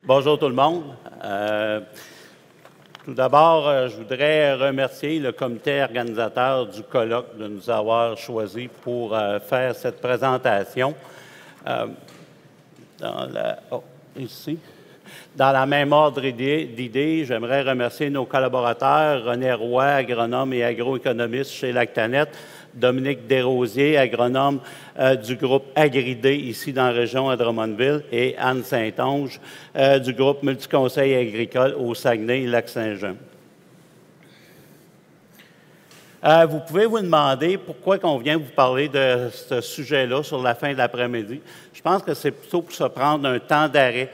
Bonjour tout le monde. Tout d'abord, je voudrais remercier le comité organisateur du colloque de nous avoir choisis pour faire cette présentation. Dans la même ordre d'idées, j'aimerais remercier nos collaborateurs, René Roy, agronome et agroéconomiste chez Lactanet, Dominique Desrosiers, agronome du groupe Agridé, ici dans la région à Drummondville, et Anne Saint-Onge du groupe Multiconseil agricole au Saguenay-Lac-Saint-Jean. Vous pouvez vous demander pourquoi on vient vous parler de ce sujet-là sur la fin de l'après-midi. Je pense que c'est plutôt pour se prendre un temps d'arrêt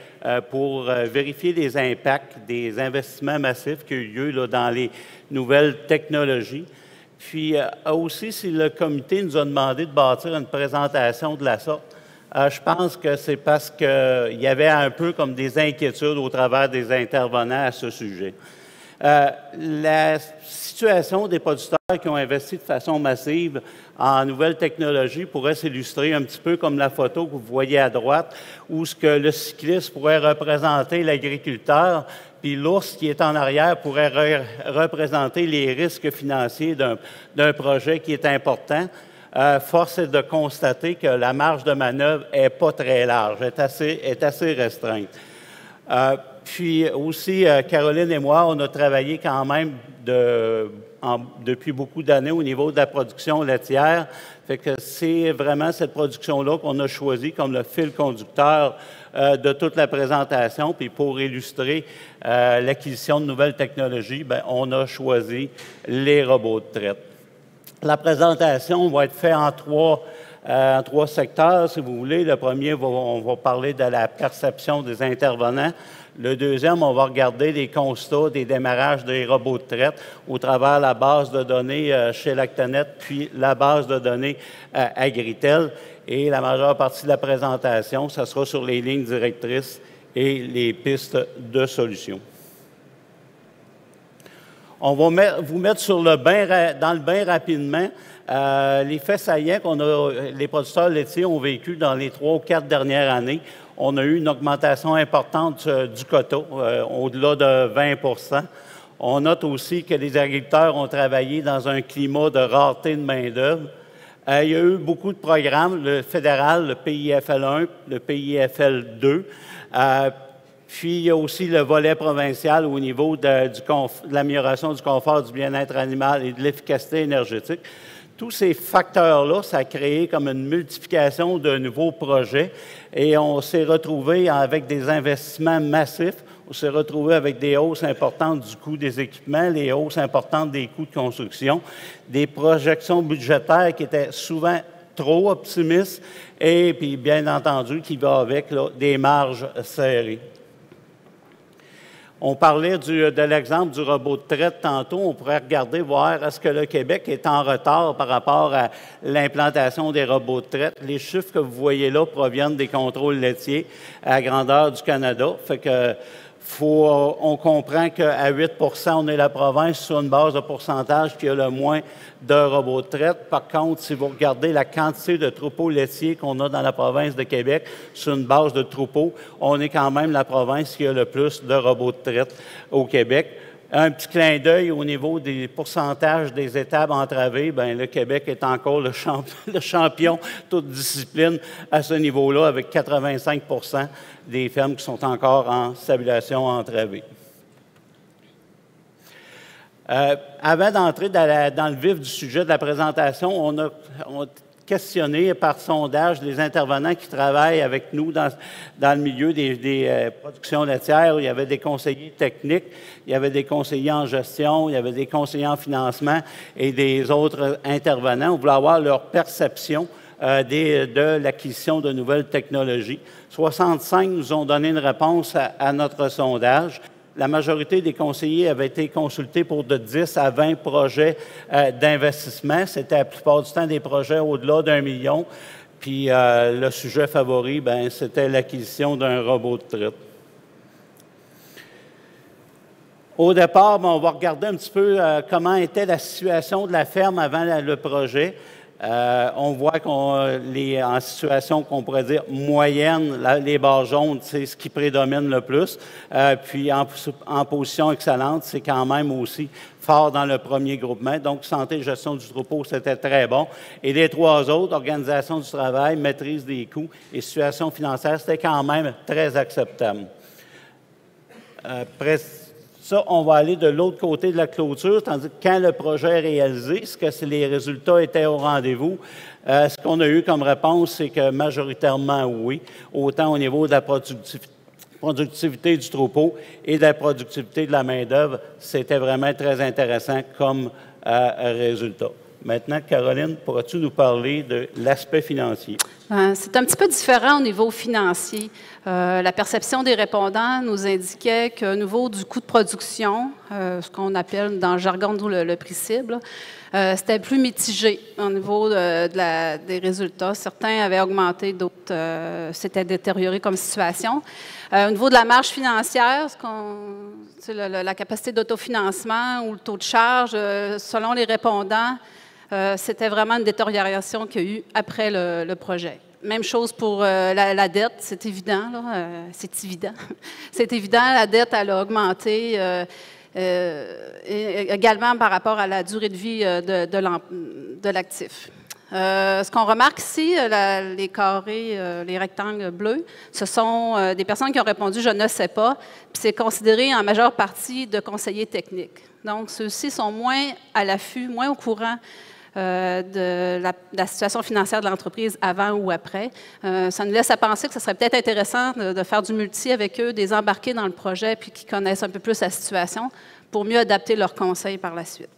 pour vérifier les impacts des investissements massifs qui ont eu lieu là, dans les nouvelles technologies. Puis aussi, si le comité nous a demandé de bâtir une présentation de la sorte, je pense que c'est parce qu'il y avait un peu comme des inquiétudes au travers des intervenants à ce sujet. La situation des producteurs qui ont investi de façon massive en nouvelles technologies pourrait s'illustrer un petit peu comme la photo que vous voyez à droite, où ce que le cycliste pourrait représenter l'agriculteur, puis l'ours qui est en arrière pourrait représenter les risques financiers d'un projet qui est important. Force est de constater que la marge de manœuvre n'est pas très large, est assez restreinte. Puis aussi, Caroline et moi, on a travaillé quand même depuis beaucoup d'années au niveau de la production laitière. Fait que c'est vraiment cette production-là qu'on a choisi comme le fil conducteur de toute la présentation. Puis pour illustrer l'acquisition de nouvelles technologies, bien, on a choisi les robots de traite. La présentation va être faite en trois secteurs, si vous voulez. Le premier, on va parler de la perception des intervenants. Le deuxième, on va regarder les constats des démarrages des robots de traite au travers la base de données chez Lactanet, puis la base de données Agritel. Et la majeure partie de la présentation, ça sera sur les lignes directrices et les pistes de solutions. On va vous mettre dans le bain rapidement. Les faits saillants les producteurs laitiers ont vécu dans les 3 ou 4 dernières années. On a eu une augmentation importante du quota, au-delà de 20 %. On note aussi que les agriculteurs ont travaillé dans un climat de rareté de main-d'œuvre. Il y a eu beaucoup de programmes, le fédéral, le PIFL 1, le PIFL 2. Puis, il y a aussi le volet provincial au niveau de l'amélioration du confort, du bien-être animal et de l'efficacité énergétique. Tous ces facteurs-là, ça a créé comme une multiplication de nouveaux projets et on s'est retrouvé avec des investissements massifs. On s'est retrouvé avec des hausses importantes du coût des équipements, les hausses importantes des coûts de construction, des projections budgétaires qui étaient souvent trop optimistes et puis, bien entendu, qui va avec là, des marges serrées. On parlait de l'exemple du robot de traite tantôt. On pourrait regarder, voir est-ce que le Québec est en retard par rapport à l'implantation des robots de traite. Les chiffres que vous voyez là proviennent des contrôles laitiers à grandeur du Canada. Fait que on comprend qu'à 8 % on est la province sur une base de pourcentage qui a le moins de robots de traite. Par contre, si vous regardez la quantité de troupeaux laitiers qu'on a dans la province de Québec sur une base de troupeaux, on est quand même la province qui a le plus de robots de traite au Québec. Un petit clin d'œil au niveau des pourcentages des étables entravées, bien, le Québec est encore le champion, toute discipline à ce niveau-là, avec 85 % des fermes qui sont encore en stabilisation entravée. Avant d'entrer dans le vif du sujet de la présentation, on a questionné par sondage les intervenants qui travaillent avec nous dans le milieu des productions laitières. Il y avait des conseillers techniques, il y avait des conseillers en gestion, il y avait des conseillers en financement et des autres intervenants. On voulait avoir leur perception de l'acquisition de nouvelles technologies. 65 nous ont donné une réponse à notre sondage. La majorité des conseillers avaient été consultés pour de 10 à 20 projets d'investissement. C'était la plupart du temps des projets au-delà d'1 million. Puis le sujet favori, bien, c'était l'acquisition d'un robot de traite. Au départ, bien, on va regarder un petit peu comment était la situation de la ferme avant le projet. On voit en situation qu'on pourrait dire moyenne, les barres jaunes, c'est ce qui prédomine le plus. Puis en position excellente, c'est quand même aussi fort dans le premier groupement. Donc, santé et gestion du troupeau, c'était très bon. Et les trois autres, organisation du travail, maîtrise des coûts et situation financière, c'était quand même très acceptable. Après ça, on va aller de l'autre côté de la clôture, tandis que quand le projet est réalisé, est-ce que les résultats étaient au rendez-vous? Ce qu'on a eu comme réponse, c'est que majoritairement oui, autant au niveau de la productivité du troupeau et de la productivité de la main-d'œuvre, c'était vraiment très intéressant comme résultat. Maintenant, Caroline, pourras-tu nous parler de l'aspect financier? C'est un petit peu différent au niveau financier. La perception des répondants nous indiquait qu'au niveau du coût de production, ce qu'on appelle dans le jargon le prix cible, c'était plus mitigé au niveau des résultats. Certains avaient augmenté, d'autres s'étaient détériorés comme situation. Au niveau de la marge financière, la capacité d'autofinancement ou le taux de charge, selon les répondants, c'était vraiment une détérioration qu'il y a eu après le projet. Même chose pour la dette, c'est évident, là, c'est évident. C'est évident, la dette, elle a augmenté également par rapport à la durée de vie de l'actif. Ce qu'on remarque ici, les carrés, les rectangles bleus, ce sont des personnes qui ont répondu « je ne sais pas », puis c'est considéré en majeure partie de conseillers techniques. Donc, ceux-ci sont moins à l'affût, moins au courant de la situation financière de l'entreprise avant ou après. Ça nous laisse à penser que ce serait peut-être intéressant de faire du multi avec eux, des embarquer dans le projet, puis qu'ils connaissent un peu plus la situation pour mieux adapter leurs conseils par la suite.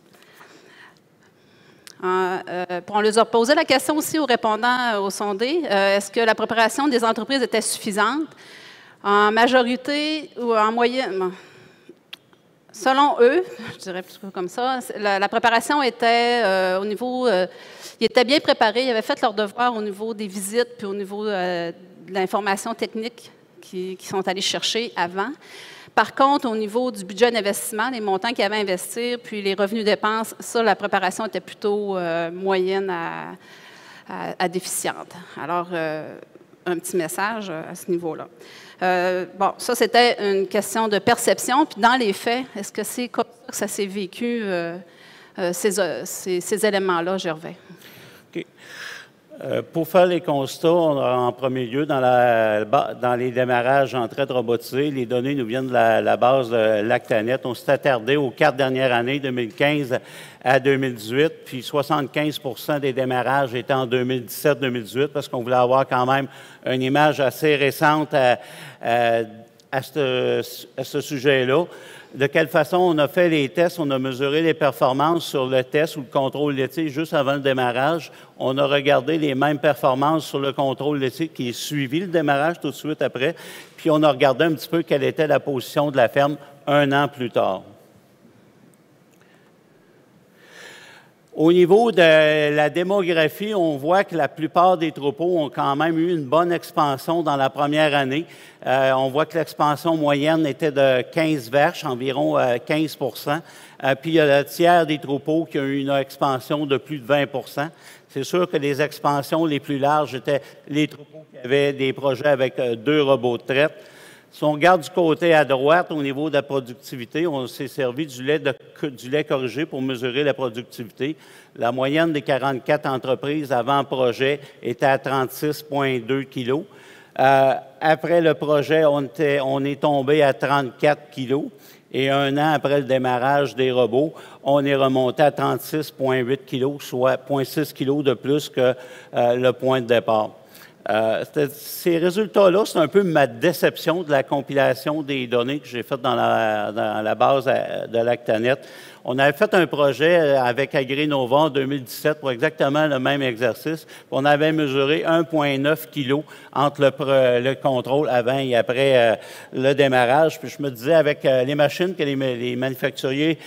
On leur a posé la question aussi aux répondants au sondé, est-ce que la préparation des entreprises était suffisante? En majorité ou en moyenne, selon eux, je dirais plutôt comme ça, la préparation était au niveau... ils étaient bien préparés, ils avaient fait leur devoir au niveau des visites puis au niveau de l'information technique qu'ils sont allés chercher avant. Par contre, au niveau du budget d'investissement, les montants qu'ils avaient à investir, puis les revenus dépenses, ça, la préparation était plutôt moyenne à déficiente. Alors, un petit message à ce niveau-là. Bon, ça, c'était une question de perception. Puis dans les faits, est-ce que c'est comme ça que ça s'est vécu, ces éléments-là, Gervais? OK. Pour faire les constats, en premier lieu, dans les démarrages en traite robotisée, les données nous viennent de la base de Lactanet. On s'est attardé aux 4 dernières années, 2015 à 2018, puis 75 des démarrages étaient en 2017-2018 parce qu'on voulait avoir quand même une image assez récente à ce sujet-là. De quelle façon on a fait les tests? On a mesuré les performances sur le test ou le contrôle laitier juste avant le démarrage. On a regardé les mêmes performances sur le contrôle laitier qui est suivi le démarrage tout de suite après. Puis on a regardé un petit peu quelle était la position de la ferme un an plus tard. Au niveau de la démographie, on voit que la plupart des troupeaux ont quand même eu une bonne expansion dans la première année. On voit que l'expansion moyenne était de 15 vaches, environ 15 puis il y a le tiers des troupeaux qui ont eu une expansion de plus de 20 C'est sûr que les expansions les plus larges étaient les troupeaux qui avaient des projets avec 2 robots de traite. Si on regarde du côté à droite, au niveau de la productivité, on s'est servi du lait corrigé pour mesurer la productivité. La moyenne des 44 entreprises avant projet était à 36,2 kilos. Après le projet, on est tombé à 34 kilos. Et un an après le démarrage des robots, on est remonté à 36,8 kilos, soit 0,6 kilos de plus que le point de départ. Ces résultats-là, c'est un peu ma déception de la compilation des données que j'ai faites dans la base de Lactanet. On avait fait un projet avec AgriNova en 2017 pour exactement le même exercice. On avait mesuré 1,9 kg entre le contrôle avant et après le démarrage. Puis je me disais, avec les machines que les manufacturiers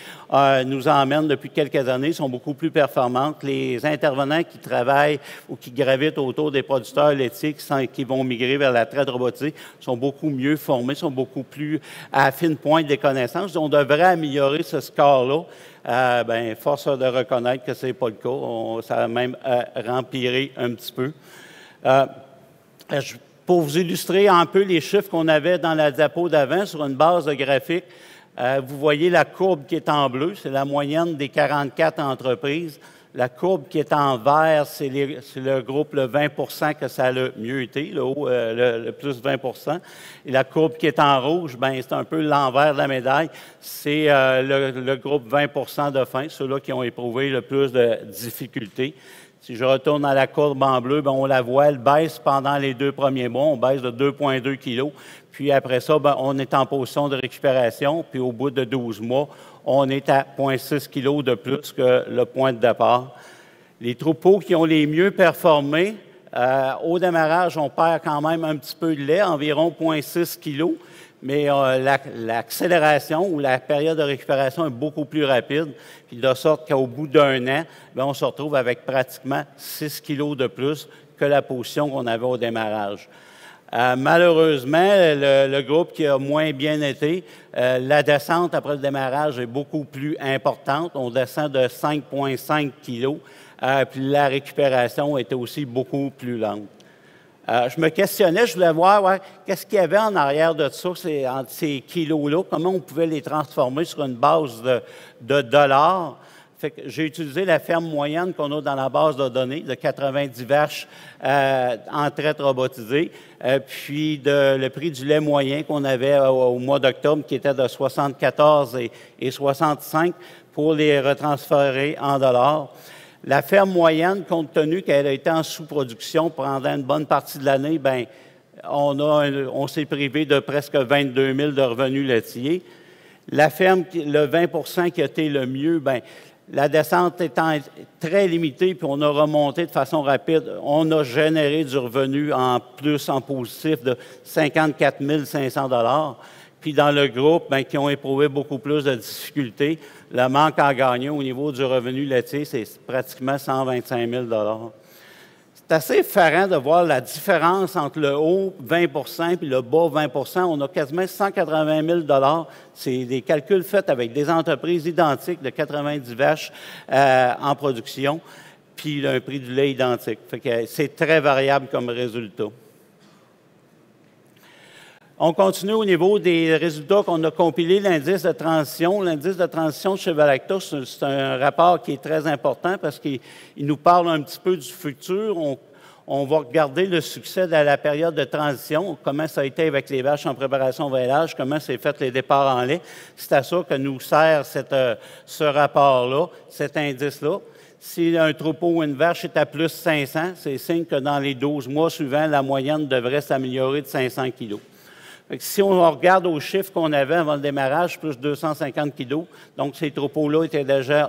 nous emmènent depuis quelques années, sont beaucoup plus performantes. Les intervenants qui travaillent ou qui gravitent autour des producteurs laitiers qui vont migrer vers la traite robotisée sont beaucoup mieux formés, sont beaucoup plus à fine pointe des connaissances. On devrait améliorer ce score-là Bien, force de reconnaître que ce n'est pas le cas. Ça a même empiré un petit peu. Pour vous illustrer un peu les chiffres qu'on avait dans la diapo d'avant sur une base de graphique, vous voyez la courbe qui est en bleu, c'est la moyenne des 44 entreprises. La courbe qui est en vert, c'est le groupe, le 20 que ça a le mieux été, le plus 20 Et la courbe qui est en rouge, bien, c'est un peu l'envers de la médaille. C'est le groupe 20 de fin, ceux-là qui ont éprouvé le plus de difficultés. Si je retourne à la courbe en bleu, bien, on la voit, elle baisse pendant les 2 premiers mois. On baisse de 2,2 kg. Puis après ça, bien, on est en position de récupération. Puis au bout de 12 mois, on est à 0,6 kg de plus que le point de départ. Les troupeaux qui ont les mieux performé, au démarrage, on perd quand même un petit peu de lait, environ 0,6 kg. Mais l'accélération ou la période de récupération est beaucoup plus rapide, puis de sorte qu'au bout d'un an, bien, on se retrouve avec pratiquement 6 kg de plus que la position qu'on avait au démarrage. Malheureusement, le groupe qui a moins bien été, la descente après le démarrage est beaucoup plus importante. On descend de 5,5 kg, puis la récupération était aussi beaucoup plus lente. Je me questionnais, je voulais voir qu'est-ce qu'il y avait en arrière de ça, entre ces kilos-là, comment on pouvait les transformer sur une base de dollars. Fait que j'ai utilisé la ferme moyenne qu'on a dans la base de données, de 90 vaches en traite robotisée, puis le prix du lait moyen qu'on avait au mois d'octobre, qui était de 74 et 65 pour les retransférer en dollars. La ferme moyenne, compte tenu qu'elle a été en sous-production pendant une bonne partie de l'année, bien, on s'est privé de presque 22 000 de revenus laitiers. La ferme, le 20 qui a été le mieux, bien, la descente étant très limitée, puis on a remonté de façon rapide, on a généré du revenu en positif de 54 500 $. Puis dans le groupe, bien, qui ont éprouvé beaucoup plus de difficultés, le manque à gagner au niveau du revenu laitier, c'est pratiquement 125 000 $. C'est assez effarant de voir la différence entre le haut 20 puis le bas 20 On a quasiment 180 000 $. C'est des calculs faits avec des entreprises identiques de 90 vaches en production, puis un prix du lait identique. Fait que c'est très variable comme résultat. On continue au niveau des résultats qu'on a compilés, l'indice de transition. L'indice de transition chez Valacta, c'est un rapport qui est très important parce qu'il nous parle un petit peu du futur. On va regarder le succès de la période de transition, comment ça a été avec les vaches en préparation au vêlage, comment s'est fait les départs en lait. C'est à ça que nous sert ce rapport-là, cet indice-là. Si un troupeau ou une vache est à plus 500, c'est signe que dans les 12 mois suivants, la moyenne devrait s'améliorer de 500 kg. Si on regarde aux chiffres qu'on avait avant le démarrage, plus 250 kg, donc ces troupeaux-là étaient déjà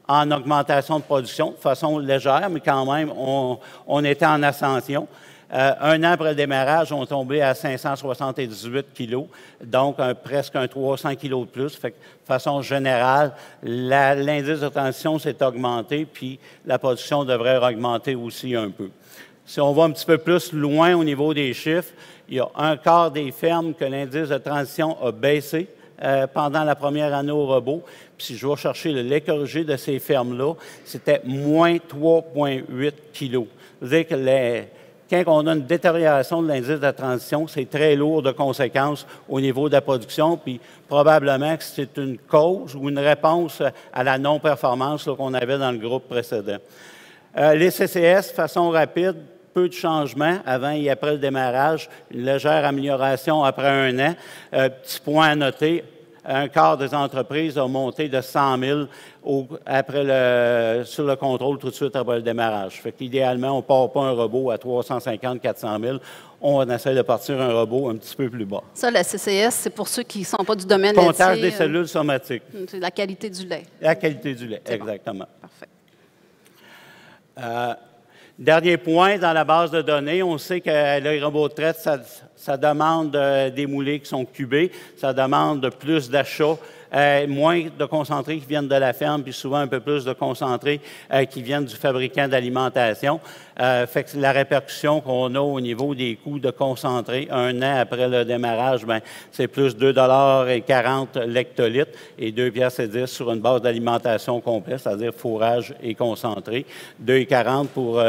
en augmentation de production, de façon légère, mais quand même, on était en ascension. Un an après le démarrage, on est tombé à 578 kg, donc presque un 300 kg de plus. Fait que, de façon générale, l'indice de transition s'est augmenté, puis la production devrait augmenter aussi un peu. Si on va un petit peu plus loin au niveau des chiffres, il y a un quart des fermes que l'indice de transition a baissé pendant la première année au robot. Puis si je vais chercher le lait corrigé de ces fermes-là, c'était moins 3,8 kg. C'est-à-dire que quand on a une détérioration de l'indice de transition, c'est très lourd de conséquences au niveau de la production, puis probablement que c'est une cause ou une réponse à la non-performance qu'on avait dans le groupe précédent. Les CCS, de façon rapide, peu de changements avant et après le démarrage, une légère amélioration après un an. Petit point à noter, un quart des entreprises a monté de 100 000 sur le contrôle tout de suite après le démarrage. Fait qu'idéalement, on ne part pas un robot à 350 400 000. On essaie de partir un robot un petit peu plus bas. Ça, la CCS, c'est pour ceux qui ne sont pas du domaine Comptage des cellules somatiques. C'est la qualité du lait. La qualité du lait, exactement. Bon. Parfait. Dernier point, dans la base de données, on sait que les robots de traite Ça demande des moulées qui sont cubés, ça demande plus d'achats, moins de concentrés qui viennent de la ferme, puis souvent un peu plus de concentrés qui viennent du fabricant d'alimentation. Fait que la répercussion qu'on a au niveau des coûts de concentrés, un an après le démarrage, ben, c'est plus 2,40 $ l'hectolitre et 2,10 $ sur une base d'alimentation complète, c'est-à-dire fourrage et concentré. 2,40 $ pour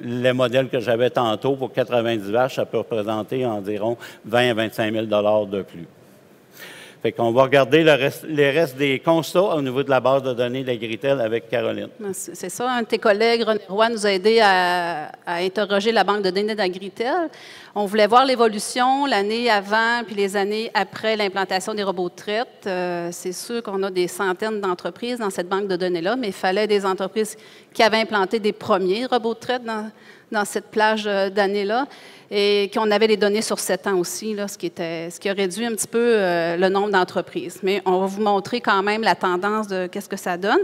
les modèles que j'avais tantôt, pour 90 vaches, ça peut représenter environ 20 à 25 000 $ de plus. Fait qu'on va regarder les restes des constats au niveau de la base de données d'Agritel avec Caroline. C'est ça. Un de tes collègues, René Roy, nous a aidé à interroger la banque de données d'Agritel. On voulait voir l'évolution l'année avant puis les années après l'implantation des robots de traite. C'est sûr qu'on a des centaines d'entreprises dans cette banque de données-là, mais il fallait des entreprises qui avaient implanté des premiers robots de traite dans cette plage d'années-là et qu'on avait les données sur 7 ans aussi, là, ce qui a réduit un petit peu le nombre d'entreprises. Mais on va vous montrer quand même la tendance de qu'est-ce que ça donne.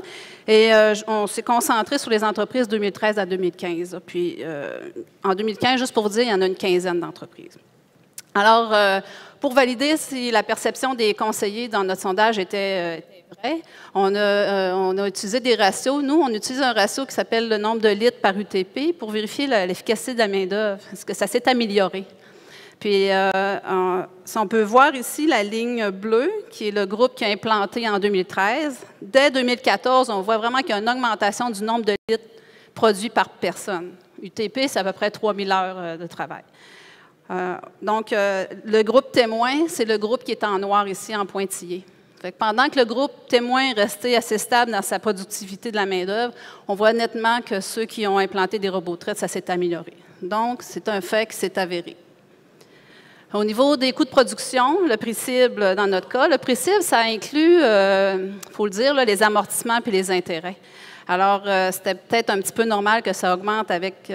Et on s'est concentré sur les entreprises 2013 à 2015. Là. Puis en 2015, juste pour vous dire, il y en a une quinzaine d'entreprises. Alors, pour valider si la perception des conseillers dans notre sondage était vraie, on a utilisé des ratios. Nous, on utilise un ratio qui s'appelle le nombre de litres par UTP pour vérifier l'efficacité de la main-d'œuvre. Est-ce que ça s'est amélioré? Puis, si on peut voir ici la ligne bleue, qui est le groupe qui a implanté en 2013, dès 2014, on voit vraiment qu'il y a une augmentation du nombre de litres produits par personne. UTP, c'est à peu près 3000 heures de travail. Donc, le groupe témoin, c'est le groupe qui est en noir ici, en pointillé. Fait que pendant que le groupe témoin est resté assez stable dans sa productivité de la main-d'œuvre, on voit nettement que ceux qui ont implanté des robots de traite, ça s'est amélioré. Donc, c'est un fait qui s'est avéré. Au niveau des coûts de production, le prix cible, dans notre cas, le prix cible, ça inclut, faut le dire, là, les amortissements puis les intérêts. Alors, c'était peut-être un petit peu normal que ça augmente avec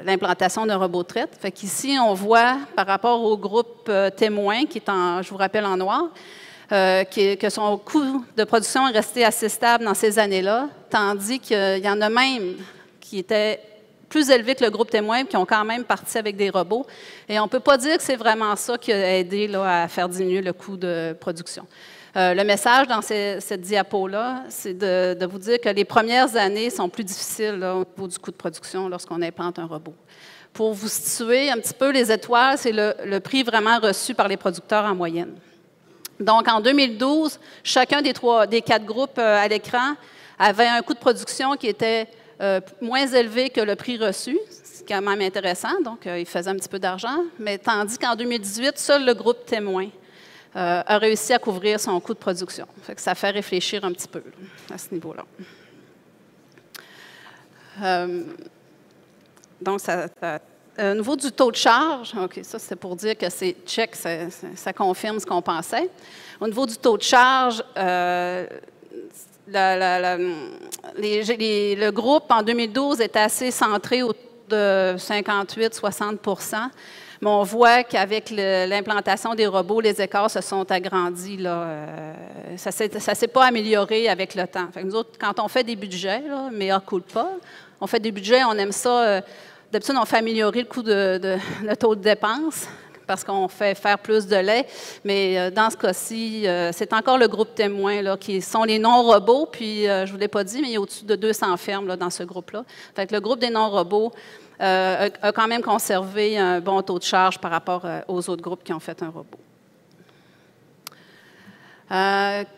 l'implantation d'un robot de traite. Fait qu'ici, on voit, par rapport au groupe témoin, qui est en, je vous rappelle, en noir, que son coût de production est resté assez stable dans ces années-là, tandis qu'il y en a même qui étaient plus élevés que le groupe témoin, qui ont quand même parti avec des robots. Et on ne peut pas dire que c'est vraiment ça qui a aidé là, à faire diminuer le coût de production. Le message dans cette diapo-là, c'est de vous dire que les premières années sont plus difficiles là, au niveau du coût de production lorsqu'on implante un robot. Pour vous situer un petit peu, les étoiles, c'est le prix vraiment reçu par les producteurs en moyenne. Donc, en 2012, chacun des 4 groupes à l'écran avait un coût de production qui était moins élevé que le prix reçu, c'est quand même intéressant, donc il faisait un petit peu d'argent, mais tandis qu'en 2018, seul le groupe témoin a réussi à couvrir son coût de production. Fait que ça fait réfléchir un petit peu là, à ce niveau-là. Donc, au niveau du taux de charge, OK, ça c'est pour dire que c'est check, ça confirme ce qu'on pensait. Au niveau du taux de charge, le groupe en 2012 était assez centré autour de 58-60 %. Mais on voit qu'avec l'implantation des robots, les écarts se sont agrandis. Là, ça ne s'est pas amélioré avec le temps. Fait que nous autres, quand on fait des budgets, là, mea culpa, on fait des budgets, on aime ça. D'habitude, on fait améliorer le taux de dépense parce qu'on fait faire plus de lait. Mais dans ce cas-ci, c'est encore le groupe témoin là, qui sont les non-robots. Puis, je ne vous l'ai pas dit, mais il y a au-dessus de 200 fermes là, dans ce groupe-là. Fait que le groupe des non-robots a quand même conservé un bon taux de charge par rapport aux autres groupes qui ont fait un robot.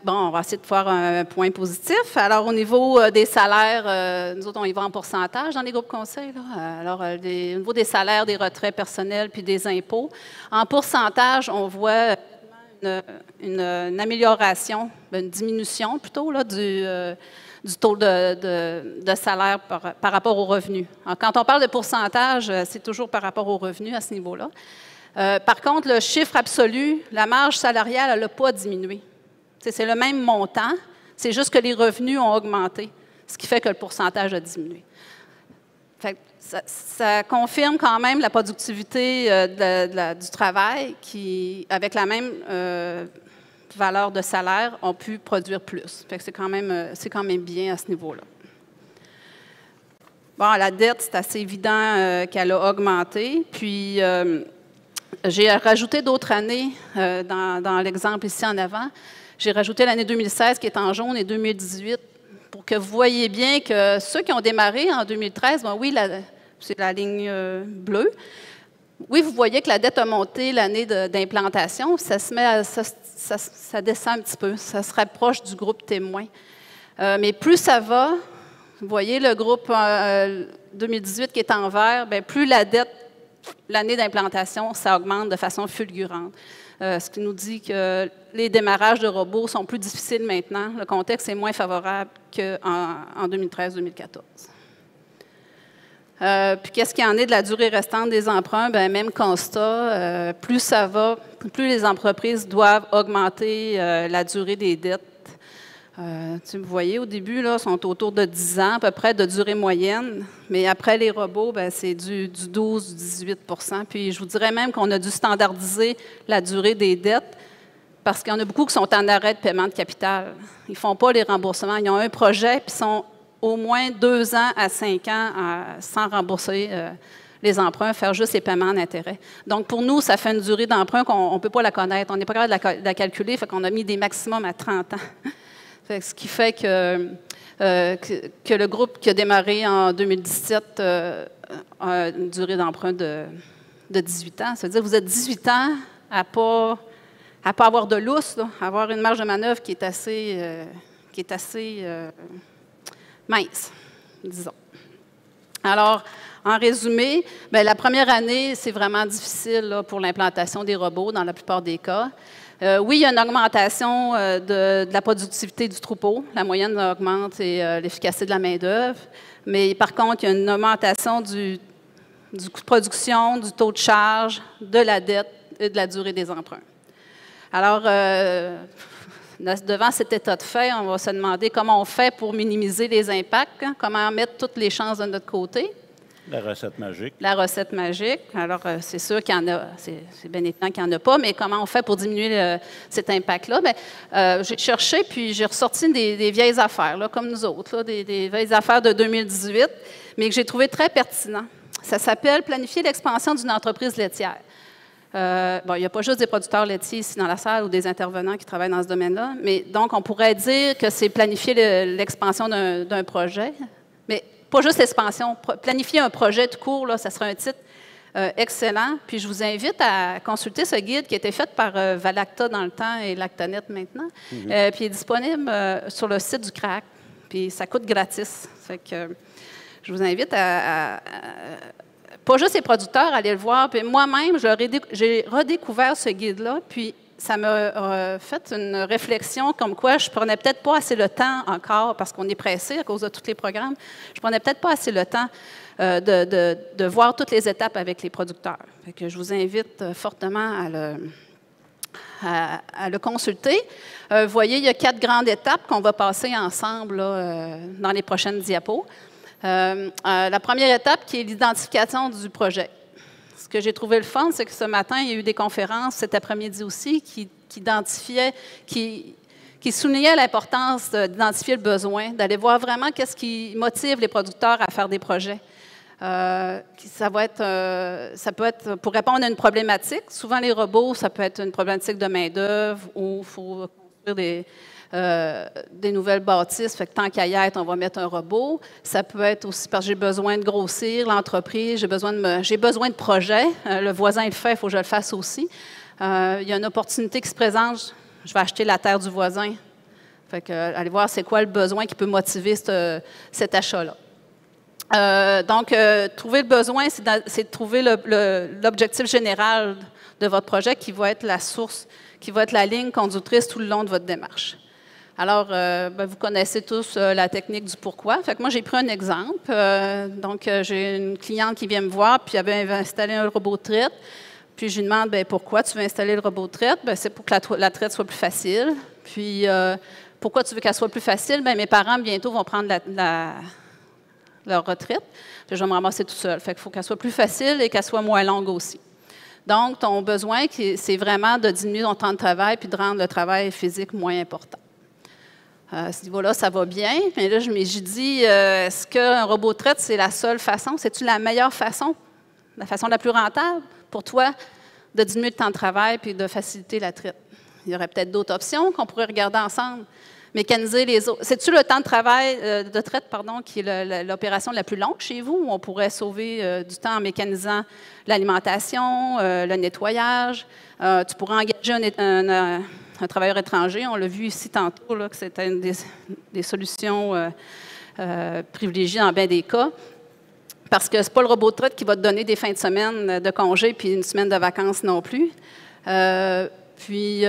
Bon, on va essayer de faire un point positif. Alors, au niveau des salaires, nous autres, on y va en pourcentage dans les groupes conseils. Là. Alors, au niveau des salaires, des retraits personnels puis des impôts, en pourcentage, on voit une amélioration, une diminution plutôt là, du taux de salaire par rapport aux revenus. Alors, quand on parle de pourcentage, c'est toujours par rapport aux revenus à ce niveau-là. Par contre, le chiffre absolu, la marge salariale, elle n'a pas diminué. C'est le même montant, c'est juste que les revenus ont augmenté, ce qui fait que le pourcentage a diminué. Fait que ça confirme quand même la productivité du travail qui, avec la même valeur de salaire, ont pu produire plus. Fait que c'est quand même bien à ce niveau-là. Bon, la dette, c'est assez évident qu'elle a augmenté. Puis, J'ai rajouté d'autres années dans l'exemple ici en avant. J'ai rajouté l'année 2016 qui est en jaune et 2018 pour que vous voyez bien que ceux qui ont démarré en 2013, ben oui, c'est la ligne bleue. Oui, vous voyez que la dette a monté l'année d'implantation. Ça descend un petit peu. Ça se rapproche du groupe témoin. Mais plus ça va, vous voyez le groupe 2018 qui est en vert, bien, plus la dette, l'année d'implantation, ça augmente de façon fulgurante. Ce qui nous dit que les démarrages de robots sont plus difficiles maintenant. Le contexte est moins favorable qu'en 2013-2014. Puis qu'est-ce qu'il y en est de la durée restante des emprunts? Bien, même constat, plus ça va, plus les entreprises doivent augmenter la durée des dettes. Vous voyez, au début, là, sont autour de 10 ans, à peu près, de durée moyenne. Mais après les robots, bien, c'est du 12-18 %. Puis je vous dirais même qu'on a dû standardiser la durée des dettes parce qu'il y en a beaucoup qui sont en arrêt de paiement de capital. Ils ne font pas les remboursements. Ils ont un projet, puis sont au moins 2 ans à 5 ans sans rembourser les emprunts, faire juste les paiements en intérêt. Donc, pour nous, ça fait une durée d'emprunt qu'on ne peut pas la connaître. On n'est pas capable de la calculer, fait qu'on a mis des maximums à 30 ans. Ce qui fait que le groupe qui a démarré en 2017 a une durée d'emprunt de 18 ans. Ça veut dire que vous êtes 18 ans à pas avoir de lousse, là, à avoir une marge de manœuvre qui est assez mince, disons. Alors, en résumé, bien, la première année, c'est vraiment difficile là, pour l'implantation des robots dans la plupart des cas. Oui, il y a une augmentation de la productivité du troupeau. La moyenne augmente et l'efficacité de la main-d'œuvre. Mais par contre, il y a une augmentation du coût de production, du taux de charge, de la dette et de la durée des emprunts. Alors, devant cet état de fait, on va se demander comment on fait pour minimiser les impacts, hein, comment mettre toutes les chances de notre côté. La recette magique. La recette magique. Alors, c'est sûr qu'il y en a, c'est bien évident qu'il n'y en a pas, mais comment on fait pour diminuer cet impact-là? Bien, j'ai cherché, puis j'ai ressorti des vieilles affaires, là, comme nous autres, là, des vieilles affaires de 2018, mais que j'ai trouvé très pertinent. Ça s'appelle « Planifier l'expansion d'une entreprise laitière ». Bon, il n'y a pas juste des producteurs laitiers ici dans la salle ou des intervenants qui travaillent dans ce domaine-là, mais donc on pourrait dire que c'est planifier l'expansion d'un projet, mais pas juste l'expansion, planifier un projet tout court, là, ça serait un titre excellent. Puis je vous invite à consulter ce guide qui a été fait par Valacta dans le temps et Lactanet maintenant. Puis il est disponible sur le site du CRAC. Puis ça coûte gratis. Fait que je vous invite pas juste les producteurs à aller le voir. Puis moi-même, j'ai redécouvert ce guide-là. Puis ça m'a fait une réflexion comme quoi je ne prenais peut-être pas assez le temps encore, parce qu'on est pressé à cause de tous les programmes, je ne prenais peut-être pas assez le temps de voir toutes les étapes avec les producteurs. Fait que je vous invite fortement à le consulter. Vous voyez, il y a 4 grandes étapes qu'on va passer ensemble là, dans les prochaines diapos. La première étape qui est l'identification du projet. Ce que j'ai trouvé le fun, c'est que ce matin, il y a eu des conférences, cet après-midi aussi, qui soulignaient l'importance d'identifier le besoin, d'aller voir vraiment qu'est-ce qui motive les producteurs à faire des projets. Ça peut être pour répondre à une problématique. Souvent, les robots, ça peut être une problématique de main-d'œuvre ou il faut construire des nouvelles bâtisses, fait que tant qu'à y être, on va mettre un robot. Ça peut être aussi parce que j'ai besoin de grossir l'entreprise, j'ai besoin de projets. Le voisin le fait, il faut que je le fasse aussi. Il y a une opportunité qui se présente, je vais acheter la terre du voisin. Fait que, allez voir c'est quoi le besoin qui peut motiver cet achat-là. Donc, trouver le besoin, c'est de trouver l'objectif général de votre projet qui va être la source, qui va être la ligne conductrice tout le long de votre démarche. Alors, vous connaissez tous la technique du pourquoi. Fait que moi, j'ai pris un exemple. Donc, j'ai une cliente qui vient me voir, puis elle veut installer un robot de traite. Puis, je lui demande, bien, pourquoi tu veux installer le robot de traite? Bien, c'est pour que la traite soit plus facile. Puis, pourquoi tu veux qu'elle soit plus facile? Bien, mes parents, bientôt, vont prendre leur retraite. Puis, je vais me ramasser tout seul. Fait qu'il faut qu'elle soit plus facile et qu'elle soit moins longue aussi. Donc, ton besoin, c'est vraiment de diminuer ton temps de travail puis de rendre le travail physique moins important. À ce niveau-là, ça va bien. Mais là, j'ai dit, est-ce qu'un robot de traite, c'est la seule façon? C'est-tu la meilleure façon, la façon la plus rentable pour toi de diminuer le temps de travail puis de faciliter la traite. Il y aurait peut-être d'autres options qu'on pourrait regarder ensemble. Mécaniser les autres. C'est-tu le temps de travail, de traite, pardon, qui est l'opération la plus longue chez vous, où on pourrait sauver du temps en mécanisant l'alimentation, le nettoyage? Tu pourrais engager un travailleur étranger. On l'a vu ici tantôt, là, que c'était une des solutions privilégiées dans bien des cas. Parce que ce n'est pas le robot de traite qui va te donner des fins de semaine de congé puis une semaine de vacances non plus. Puis,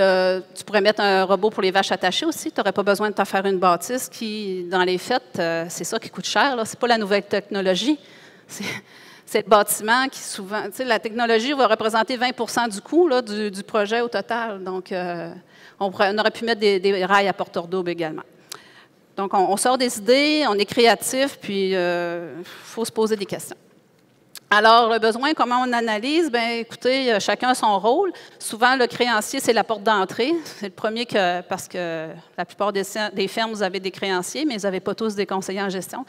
tu pourrais mettre un robot pour les vaches attachées aussi. Tu n'aurais pas besoin de te faire une bâtisse qui, dans les faits, c'est ça qui coûte cher. Ce n'est pas la nouvelle technologie. C'est le bâtiment qui souvent... Tu sais, la technologie va représenter 20 du coût là, du projet au total. Donc, on aurait pu mettre des rails à porteur double également. Donc, on sort des idées, on est créatif, puis il faut se poser des questions. Alors, le besoin, comment on analyse? Bien, écoutez, chacun a son rôle. Souvent, le créancier, c'est la porte d'entrée. C'est le premier parce que la plupart des fermes, vous avez des créanciers, mais vous n'avez pas tous des conseillers en gestion.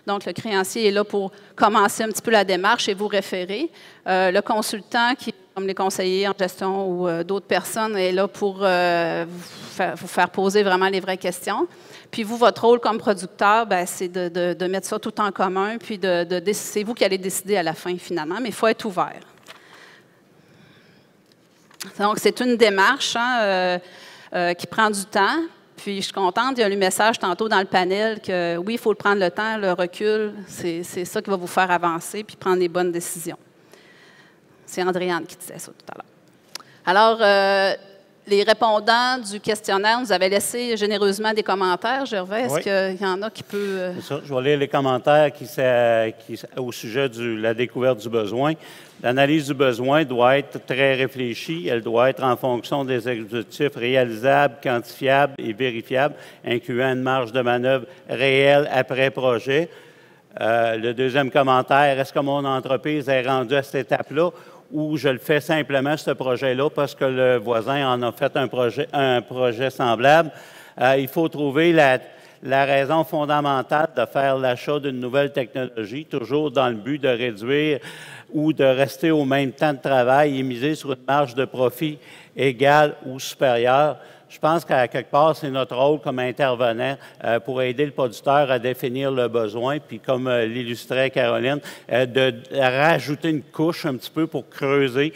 Donc, le créancier est là pour commencer un petit peu la démarche et vous référer. Le consultant, qui, comme les conseillers en gestion ou d'autres personnes, est là pour vous faire poser vraiment les vraies questions. Puis vous, votre rôle comme producteur, c'est de mettre ça tout en commun, puis c'est vous qui allez décider à la fin, finalement, mais il faut être ouvert. Donc, c'est une démarche qui prend du temps. Puis, je suis contente, il y a eu le message tantôt dans le panel que, oui, il faut prendre le temps, le recul, c'est ça qui va vous faire avancer puis prendre les bonnes décisions. C'est Andréane qui disait ça tout à l'heure. Alors, les répondants du questionnaire nous avaient laissé généreusement des commentaires. Gervais, est-ce qu'il y en a qui peut... C'est ça. Je vais lire les commentaires au sujet de la découverte du besoin. L'analyse du besoin doit être très réfléchie. Elle doit être en fonction des objectifs réalisables, quantifiables et vérifiables, incluant une marge de manœuvre réelle après projet. Le deuxième commentaire, est-ce que mon entreprise est rendue à cette étape-là? Ou je le fais simplement, ce projet-là, parce que le voisin en a fait un projet semblable. Il faut trouver la raison fondamentale de faire l'achat d'une nouvelle technologie, toujours dans le but de réduire ou de rester au même temps de travail et miser sur une marge de profit égale ou supérieure. Je pense qu'à quelque part, c'est notre rôle comme intervenant pour aider le producteur à définir le besoin, puis comme l'illustrait Caroline, de rajouter une couche un petit peu pour creuser,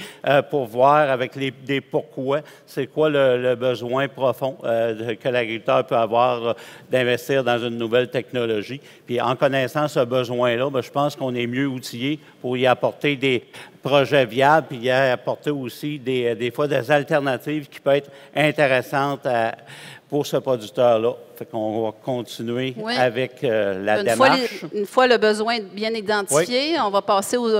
pour voir avec des pourquoi, c'est quoi le besoin profond que l'agriculteur peut avoir d'investir dans une nouvelle technologie. Puis en connaissant ce besoin-là, bien, je pense qu'on est mieux outillé pour y apporter des projets viables, puis y apporter aussi des fois des alternatives qui peuvent être intéressantes pour ce producteur-là. Fait qu'on va continuer avec la démarche. Une fois le besoin bien identifié, on va passer aux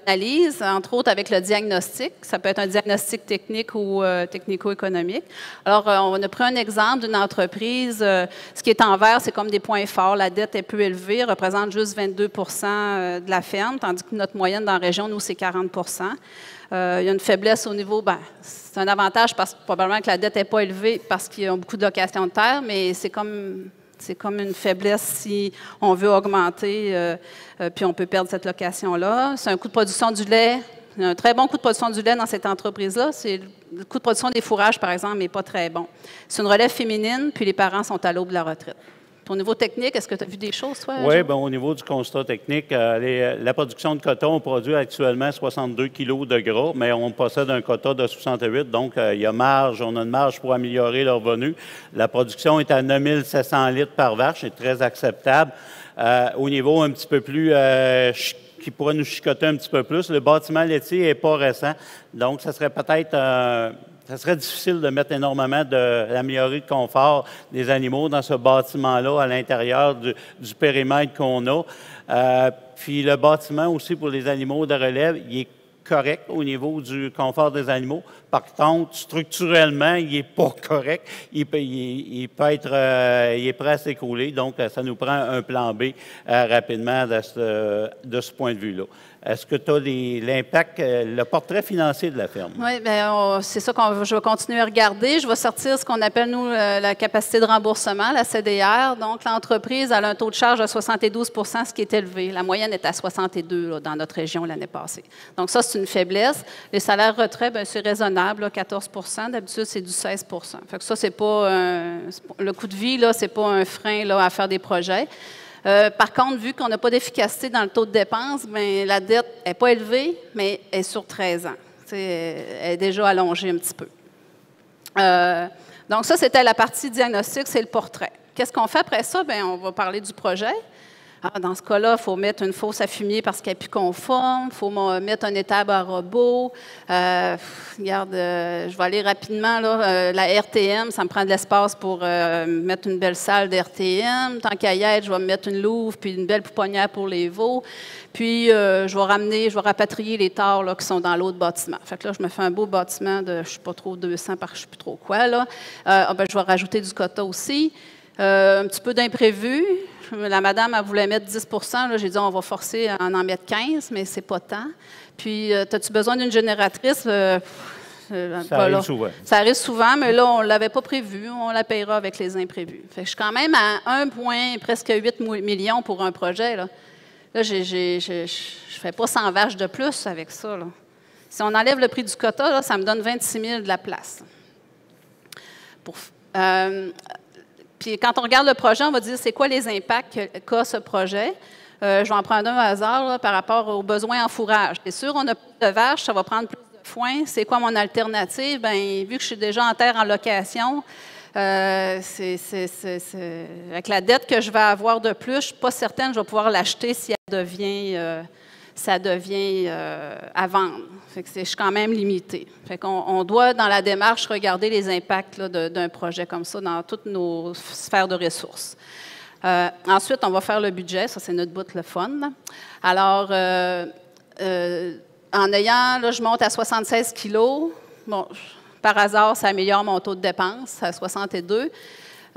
analyses, entre autres avec le diagnostic. Ça peut être un diagnostic technique ou technico-économique. Alors, on a pris un exemple d'une entreprise. Ce qui est en vert, c'est comme des points forts. La dette est peu élevée, représente juste 22 de la ferme, tandis que notre moyenne dans la région, nous, c'est 40 il y a une faiblesse au niveau, c'est un avantage parce que probablement que la dette n'est pas élevée parce qu'ils ont beaucoup de location de terre, mais c'est comme une faiblesse si on veut augmenter, puis on peut perdre cette location-là. C'est un coût de production du lait, un très bon coût de production du lait dans cette entreprise-là. Le coût de production des fourrages, par exemple, n'est pas très bon. C'est une relève féminine, puis les parents sont à l'aube de la retraite. Au niveau technique, est-ce que tu as vu des choses, toi? Oui, bien, au niveau du constat technique, la production de coton, on produit actuellement 62 kg de gras, mais on possède un quota de 68, donc il y a marge, on a une marge pour améliorer le revenu. La production est à 9 700 litres par vache, c'est très acceptable. Au niveau un petit peu plus qui pourrait nous chicoter un petit peu plus, le bâtiment laitier n'est pas récent, donc ça serait peut-être... ça serait difficile de mettre énormément d'améliorer le confort des animaux dans ce bâtiment-là, à l'intérieur du périmètre qu'on a. Puis le bâtiment aussi pour les animaux de relève, il est correct au niveau du confort des animaux. Par contre, structurellement, il n'est pas correct. Il est prêt à s'écrouler. Donc, ça nous prend un plan B rapidement de ce point de vue-là. est-ce que tu as l'impact, le portrait financier de la ferme? Oui, bien, c'est ça que je vais continuer à regarder. Je vais sortir ce qu'on appelle, nous, la capacité de remboursement, la CDR. Donc, l'entreprise a un taux de charge de 72 ce qui est élevé. La moyenne est à 62 là, dans notre région l'année passée. Donc, ça, c'est une faiblesse. Les salaires retraits, bien, c'est raisonnable, là, 14 d'habitude, c'est du 16 Fait que ça, c'est pas le coût de vie, là, c'est pas un frein là, à faire des projets. Par contre, vu qu'on n'a pas d'efficacité dans le taux de dépense, bien, la dette n'est pas élevée, mais elle est sur 13 ans. Elle est déjà allongée un petit peu. Donc, ça, c'était la partie diagnostic, c'est le portrait. Qu'est-ce qu'on fait après ça? Bien, on va parler du projet. Dans ce cas-là, il faut mettre une fosse à fumier parce qu'elle n'est plus conforme. Il faut mettre un étable à robot. Regarde, je vais aller rapidement. Là, la RTM, ça me prend de l'espace pour mettre une belle salle de RTM. Tant qu'à y être, je vais me mettre une louve puis une belle pouponnière pour les veaux. Puis, je vais rapatrier les tares là, qui sont dans l'autre bâtiment. Fait que là, je me fais un beau bâtiment de, je ne sais pas trop, 200 par je ne sais plus trop quoi. Là. Je vais rajouter du quota aussi. Un petit peu d'imprévu. La madame, elle voulait mettre 10 j'ai dit, on va forcer à en mettre 15 mais c'est pas tant. Puis, as-tu besoin d'une génératrice? Ça arrive souvent. Ça arrive souvent, mais là, on ne l'avait pas prévu. On la payera avec les imprévus. Fait que je suis quand même à presque 8 millions pour un projet. Là, je ne fais pas 100 vaches de plus avec ça. Là. Si on enlève le prix du quota, là, ça me donne 26 000 de la place. Puis quand on regarde le projet, on va dire c'est quoi les impacts qu'a ce projet. Je vais en prendre un au hasard là, par rapport aux besoins en fourrage. C'est sûr, on a plus de vaches, ça va prendre plus de foin. C'est quoi mon alternative? Bien, vu que je suis déjà en terre en location, avec la dette que je vais avoir de plus, je ne suis pas certaine que je vais pouvoir l'acheter si ça devient à vendre. Fait que je suis quand même limitée. Fait qu'on doit, dans la démarche, regarder les impacts là, d'un projet comme ça dans toutes nos sphères de ressources. Ensuite, on va faire le budget. Ça, c'est notre bout, le fun. Là. Alors, en ayant, là, je monte à 76 kilos. Bon, par hasard, ça améliore mon taux de dépense à 62.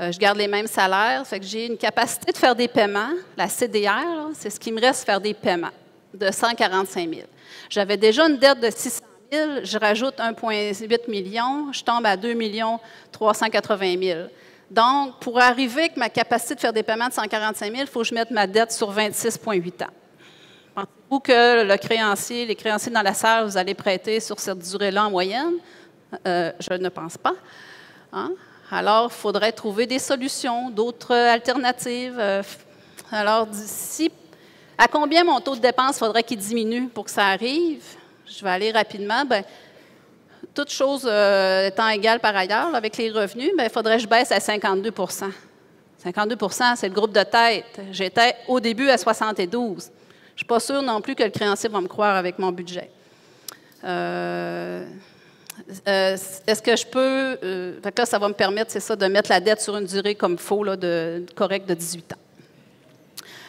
Je garde les mêmes salaires. Fait que j'ai une capacité de faire des paiements. La CDR, c'est ce qui me reste faire des paiements de 145 000. J'avais déjà une dette de 600 000, je rajoute 1,8 million, je tombe à 2 380 000. Donc, pour arriver avec ma capacité de faire des paiements de 145 000, il faut que je mette ma dette sur 26,8 ans. Pensez-vous que les créanciers dans la salle, vous allez prêter sur cette durée-là en moyenne? Je ne pense pas. Hein? Alors, il faudrait trouver des solutions, d'autres alternatives. Alors, d'ici à combien mon taux de dépense faudrait qu'il diminue pour que ça arrive? Je vais aller rapidement. Bien, toutes choses étant égales par ailleurs, là, avec les revenus, bien, il faudrait que je baisse à 52 52 c'est le groupe de tête. J'étais au début à 72. Je ne suis pas sûre non plus que le créancier va me croire avec mon budget. Est-ce que je peux... fait que là, ça va me permettre, c'est ça, de mettre la dette sur une durée comme il faut, là, correcte de 18 ans.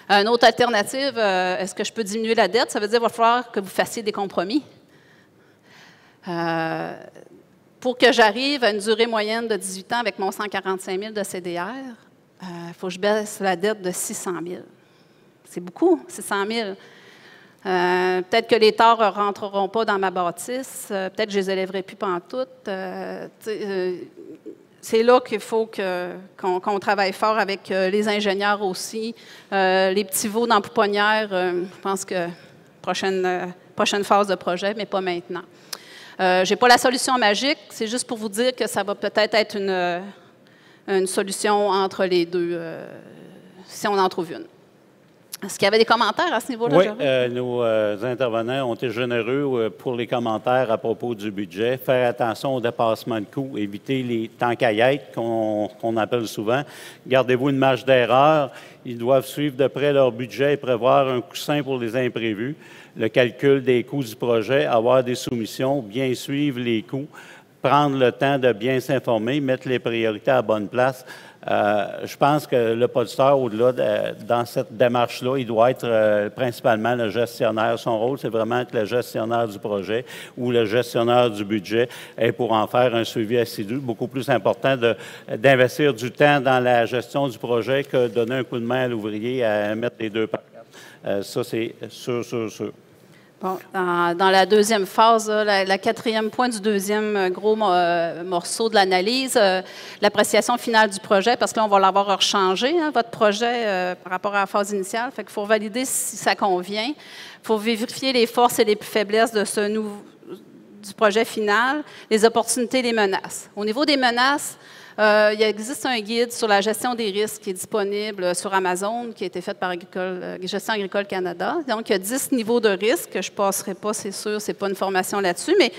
Une autre alternative, est-ce que je peux diminuer la dette? Ça veut dire qu'il va falloir que vous fassiez des compromis. Pour que j'arrive à une durée moyenne de 18 ans avec mon 145 000 de CDR, il faut que je baisse la dette de 600 000. C'est beaucoup, 600 000. Peut-être que les torts ne rentreront pas dans ma bâtisse. Peut-être que je ne les élèverai plus pantoute. C'est là qu'il faut qu'on travaille fort avec les ingénieurs aussi. Les petits veaux dans la pouponnière, je pense que prochaine phase de projet, mais pas maintenant. Je n'ai pas la solution magique. C'est juste pour vous dire que ça va peut-être être une solution entre les deux, si on en trouve une. Est-ce qu'il y avait des commentaires à ce niveau-là? Oui, nos intervenants ont été généreux pour les commentaires à propos du budget. Faire attention au dépassement de coûts, éviter les temps caillettes qu'on appelle souvent. Gardez-vous une marge d'erreur. Ils doivent suivre de près leur budget et prévoir un coussin pour les imprévus. Le calcul des coûts du projet, avoir des soumissions, bien suivre les coûts, prendre le temps de bien s'informer, mettre les priorités à la bonne place. Je pense que le producteur, au-delà, dans cette démarche-là, il doit être principalement le gestionnaire. Son rôle, c'est vraiment être le gestionnaire du projet ou le gestionnaire du budget et pour en faire un suivi assidu. Beaucoup plus important d'investir du temps dans la gestion du projet que donner un coup de main à l'ouvrier à mettre les deux par quatre. Ça, c'est sûr. Bon, dans la deuxième phase, la quatrième point du deuxième gros morceau de l'analyse, l'appréciation finale du projet, parce que là, on va l'avoir rechangé, hein, votre projet, par rapport à la phase initiale. Fait qu'il faut valider si ça convient. Il faut vérifier les forces et les faiblesses de du projet final, les opportunités et les menaces. Au niveau des menaces, il existe un guide sur la gestion des risques qui est disponible sur Amazon, qui a été fait par Gestion agricole Canada. Donc, il y a 10 niveaux de risque que je ne passerai pas, c'est sûr, ce n'est pas une formation là-dessus, mais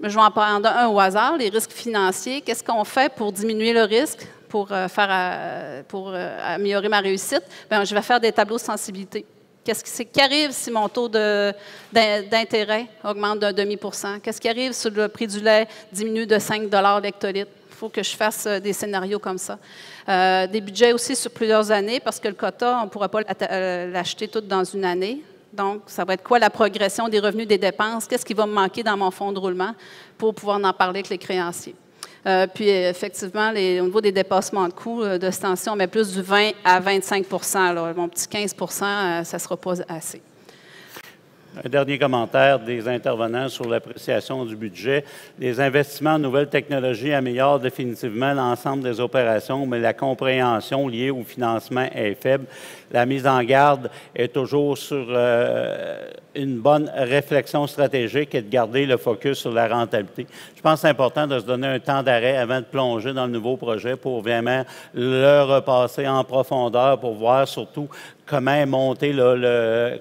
je vais en prendre un au hasard, les risques financiers. Qu'est-ce qu'on fait pour diminuer le risque, pour améliorer ma réussite? Bien, je vais faire des tableaux de sensibilité. Qu'est-ce qui arrive si mon taux d'intérêt augmente de 0,5 %? Qu'est-ce qui arrive si le prix du lait diminue de 5 l'hectolitre? Il faut que je fasse des scénarios comme ça. Des budgets aussi sur plusieurs années, parce que le quota, on ne pourra pas l'acheter tout dans une année. Donc, ça va être quoi la progression des revenus, des dépenses? Qu'est-ce qui va me manquer dans mon fonds de roulement pour pouvoir en parler avec les créanciers? Puis, effectivement, au niveau des dépassements de coûts de cette tension, on met plus du 20 à 25 là. Mon petit 15 ça ne sera pas assez. Un dernier commentaire des intervenants sur l'appréciation du budget. Les investissements en nouvelles technologies améliorent définitivement l'ensemble des opérations, mais la compréhension liée au financement est faible. La mise en garde est toujours sur une bonne réflexion stratégique et de garder le focus sur la rentabilité. Je pense que c'est important de se donner un temps d'arrêt avant de plonger dans le nouveau projet pour vraiment le repasser en profondeur pour voir surtout comment est monté,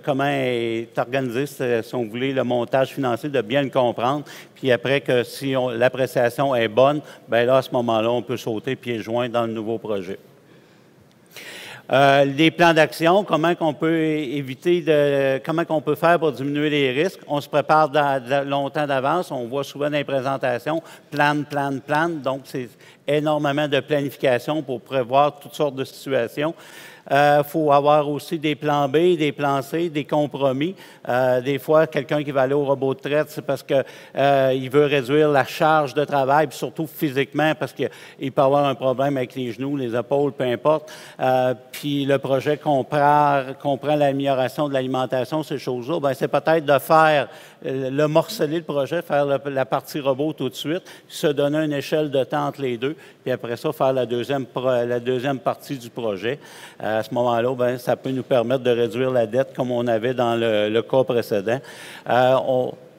comment est organisé, si on voulait, le montage financier, de bien le comprendre. Puis après, que si l'appréciation est bonne, bien là, à ce moment-là, on peut sauter pieds joints dans le nouveau projet. Les plans d'action, comment on peut faire pour diminuer les risques? On se prépare longtemps d'avance. On voit souvent dans les présentations, plan. Donc, c'est énormément de planification pour prévoir toutes sortes de situations. Il faut avoir aussi des plans B, des plans C, des compromis. Des fois, quelqu'un qui va aller au robot de traite, c'est parce qu'il veut réduire la charge de travail, puis surtout physiquement, parce qu'il peut avoir un problème avec les genoux, les épaules, peu importe. Puis le projet comprend l'amélioration de l'alimentation, ces choses-là. Bien, c'est peut-être de faire le morceler le projet, faire la partie robot tout de suite, se donner une échelle de temps entre les deux, puis après ça, faire la deuxième partie du projet. À ce moment-là, bien, ça peut nous permettre de réduire la dette comme on avait dans le cas précédent.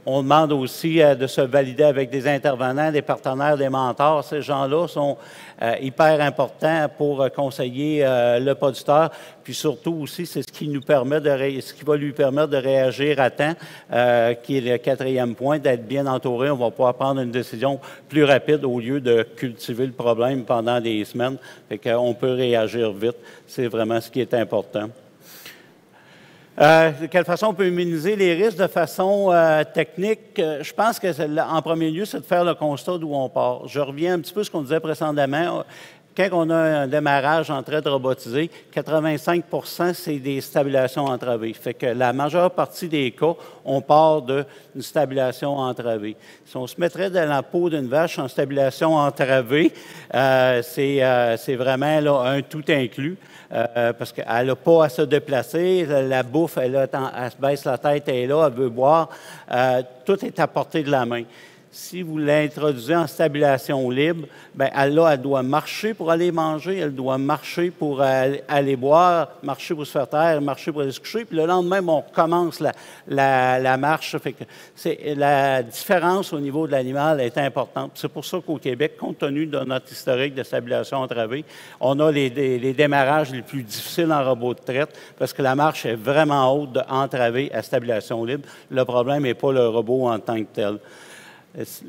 On demande aussi de se valider avec des intervenants, des partenaires, des mentors. Ces gens-là sont hyper importants pour conseiller le producteur. Puis surtout aussi, c'est ce qui va lui permettre de réagir à temps, qui est le quatrième point, d'être bien entouré. On va pouvoir prendre une décision plus rapide au lieu de cultiver le problème pendant des semaines. Fait qu'on peut réagir vite. C'est vraiment ce qui est important. De quelle façon on peut minimiser les risques de façon technique? Je pense que, en premier lieu, c'est de faire le constat d'où on part. Je reviens un petit peu à ce qu'on disait précédemment. Quand on a un démarrage en traite robotisé, 85 % c'est des stabilisations entravées. Fait que la majeure partie des cas, on part d'une stabilisation entravée. Si on se mettrait dans la peau d'une vache en stabilisation entravée, c'est vraiment là, un tout inclus. Parce qu'elle n'a pas à se déplacer, la bouffe, elle se baisse la tête, elle est là, elle veut boire. Tout est à portée de la main. Si vous l'introduisez en stabilisation libre, bien, elle doit marcher pour aller manger, elle doit marcher pour aller boire, marcher pour se faire taire, marcher pour aller se coucher. Puis le lendemain, on recommence la marche. Fait que la différence au niveau de l'animal est importante. C'est pour ça qu'au Québec, compte tenu de notre historique de stabilisation entravée, on a les démarrages les plus difficiles en robot de traite parce que la marche est vraiment haute de entravée à stabilisation libre. Le problème n'est pas le robot en tant que tel.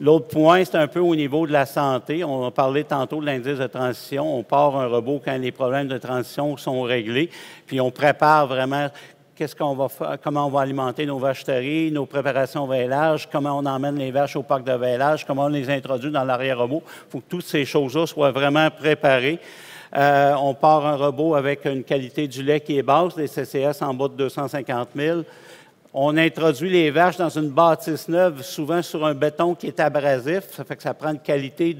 L'autre point, c'est un peu au niveau de la santé. On a parlé tantôt de l'indice de transition. On part un robot quand les problèmes de transition sont réglés, puis on prépare vraiment qu'est-ce qu'on va faire, comment on va alimenter nos vaches terriers, nos préparations au vêlage, comment on emmène les vaches au parc de vêlage, comment on les introduit dans l'arrière-robot. Il faut que toutes ces choses-là soient vraiment préparées. On part un robot avec une qualité du lait qui est basse, des CCS en bas de 250 000. On introduit les vaches dans une bâtisse neuve, souvent sur un béton qui est abrasif. Ça fait que ça prend une qualité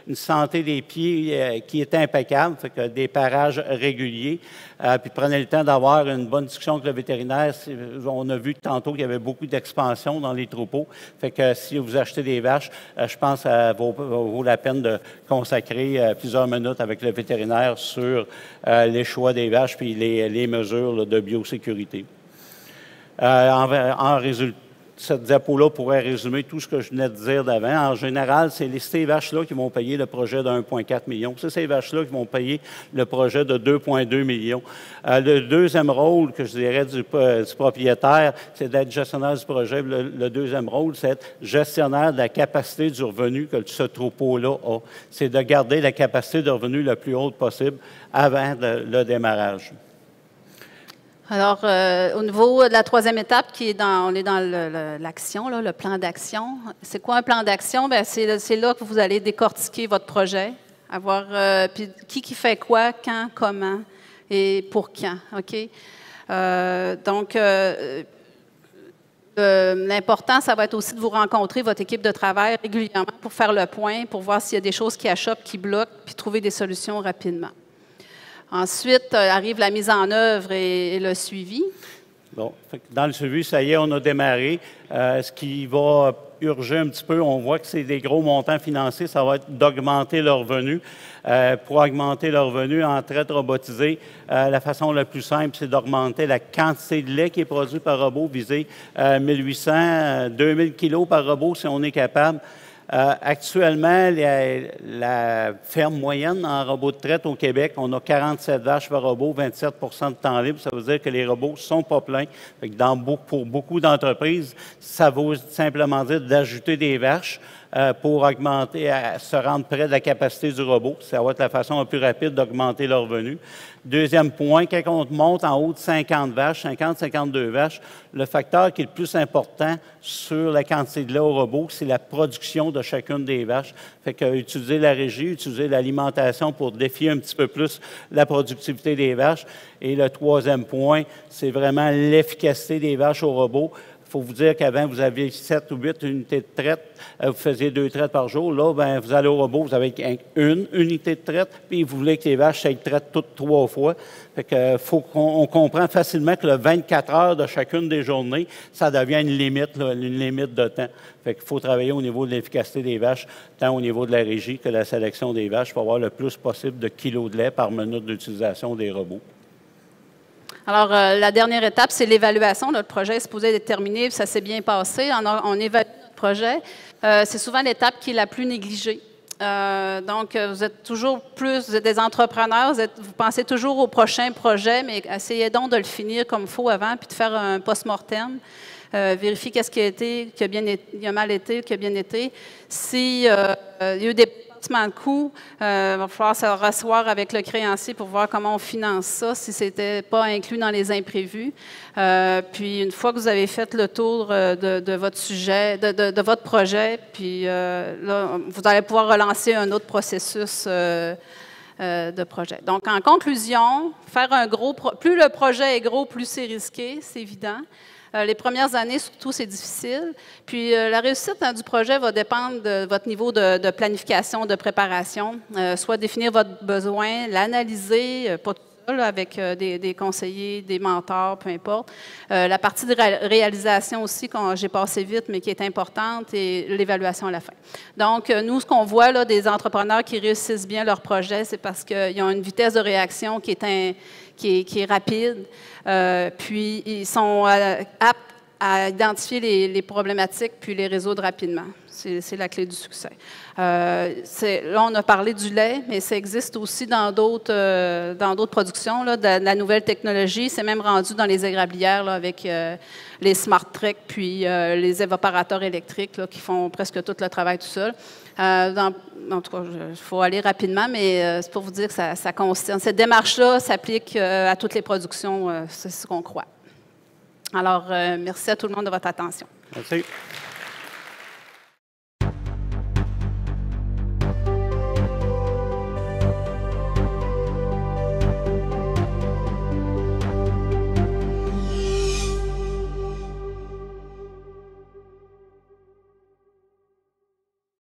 une santé des pieds qui est impeccable. Ça fait que des parages réguliers. Puis prenez le temps d'avoir une bonne discussion avec le vétérinaire. On a vu tantôt qu'il y avait beaucoup d'expansion dans les troupeaux. Fait que si vous achetez des vaches, je pense que ça vaut la peine de consacrer plusieurs minutes avec le vétérinaire sur les choix des vaches puis les mesures là, de biosécurité. En résultat, cette diapo-là pourrait résumer tout ce que je venais de dire d'avant. En général, c'est ces vaches-là qui vont payer le projet de 1,4 million. C'est ces vaches-là qui vont payer le projet de 2,2 millions. Le deuxième rôle que je dirais du propriétaire, c'est d'être gestionnaire du projet. Le deuxième rôle, c'est être gestionnaire de la capacité du revenu que ce troupeau-là a. C'est de garder la capacité de revenu la plus haute possible avant le démarrage. Alors, au niveau de la troisième étape, on est dans l'action, le plan d'action. C'est quoi un plan d'action? Bien, c'est là que vous allez décortiquer votre projet, puis qui fait quoi, quand, comment et pour quand. OK? Donc, l'important, ça va être aussi de vous rencontrer, votre équipe de travail, régulièrement pour faire le point, pour voir s'il y a des choses qui achoppent, qui bloquent, puis trouver des solutions rapidement. Ensuite, arrive la mise en œuvre et le suivi. Bon, dans le suivi, ça y est, on a démarré. Ce qui va urger un petit peu, on voit que c'est des gros montants financiers, ça va être d'augmenter leurs revenus. Pour augmenter leurs revenus en traite robotisée, la façon la plus simple, c'est d'augmenter la quantité de lait qui est produit par robot, viser 1800, 2000 kilos par robot si on est capable. Actuellement, la ferme moyenne en robot de traite au Québec, on a 47 vaches par robot, 27 de temps libre. Ça veut dire que les robots ne sont pas pleins. Fait que pour beaucoup d'entreprises, ça veut simplement dire d'ajouter des vaches pour augmenter, se rendre près de la capacité du robot. Ça va être la façon la plus rapide d'augmenter leurs revenus. Deuxième point, quand on monte en haut de 50 vaches, 50, 52 vaches, le facteur qui est le plus important sur la quantité de lait au robot, c'est la production de chacune des vaches. Fait que utiliser la régie, utiliser l'alimentation pour défier un petit peu plus la productivité des vaches. Et le troisième point, c'est vraiment l'efficacité des vaches au robot. Il faut vous dire qu'avant, vous aviez 7 ou 8 unités de traite, vous faisiez 2 traites par jour. Là, bien, vous allez au robot, vous avez une unité de traite, puis vous voulez que les vaches aient traite toutes 3 fois. Fait que on comprend facilement que le 24 heures de chacune des journées, ça devient une limite de temps. Fait qu'il faut travailler au niveau de l'efficacité des vaches, tant au niveau de la régie que de la sélection des vaches, pour avoir le plus possible de kilos de lait par minute d'utilisation des robots. Alors, la dernière étape, c'est l'évaluation. Notre projet est supposé être terminé, ça s'est bien passé. On évalue notre projet. C'est souvent l'étape qui est la plus négligée. Donc, vous êtes des entrepreneurs, vous pensez toujours au prochain projet, mais essayez donc de le finir comme il faut avant, puis de faire un post-mortem. Vérifier qu'est-ce qui a mal été, qui a bien été. Si il y a eu des de coûts, il va falloir se rasseoir avec le créancier pour voir comment on finance ça, si ce n'était pas inclus dans les imprévus. Puis, une fois que vous avez fait le tour de votre sujet, de votre projet, puis là, vous allez pouvoir relancer un autre processus de projet. Donc, en conclusion, plus le projet est gros, plus c'est risqué, c'est évident. Les premières années, surtout, c'est difficile. Puis, la réussite du projet va dépendre de votre niveau de planification, de préparation, soit définir votre besoin, l'analyser, pas tout seul, avec des conseillers, des mentors, peu importe. La partie de réalisation aussi, j'ai passé vite, mais qui est importante, et l'évaluation à la fin. Donc, nous, ce qu'on voit là, des entrepreneurs qui réussissent bien leur projet, c'est parce qu'ils ont une vitesse de réaction qui est rapide. Puis, ils sont aptes à identifier les problématiques puis les résoudre rapidement. C'est la clé du succès. Là, on a parlé du lait, mais ça existe aussi dans d'autres productions, là, de la nouvelle technologie. C'est même rendu dans les érablières là, avec les Smart Trek puis les évaporateurs électriques là, qui font presque tout le travail tout seul. En tout cas, il faut aller rapidement, mais c'est pour vous dire que ça concerne. Cette démarche-là s'applique à toutes les productions, c'est ce qu'on croit. Alors, merci à tout le monde de votre attention. Merci.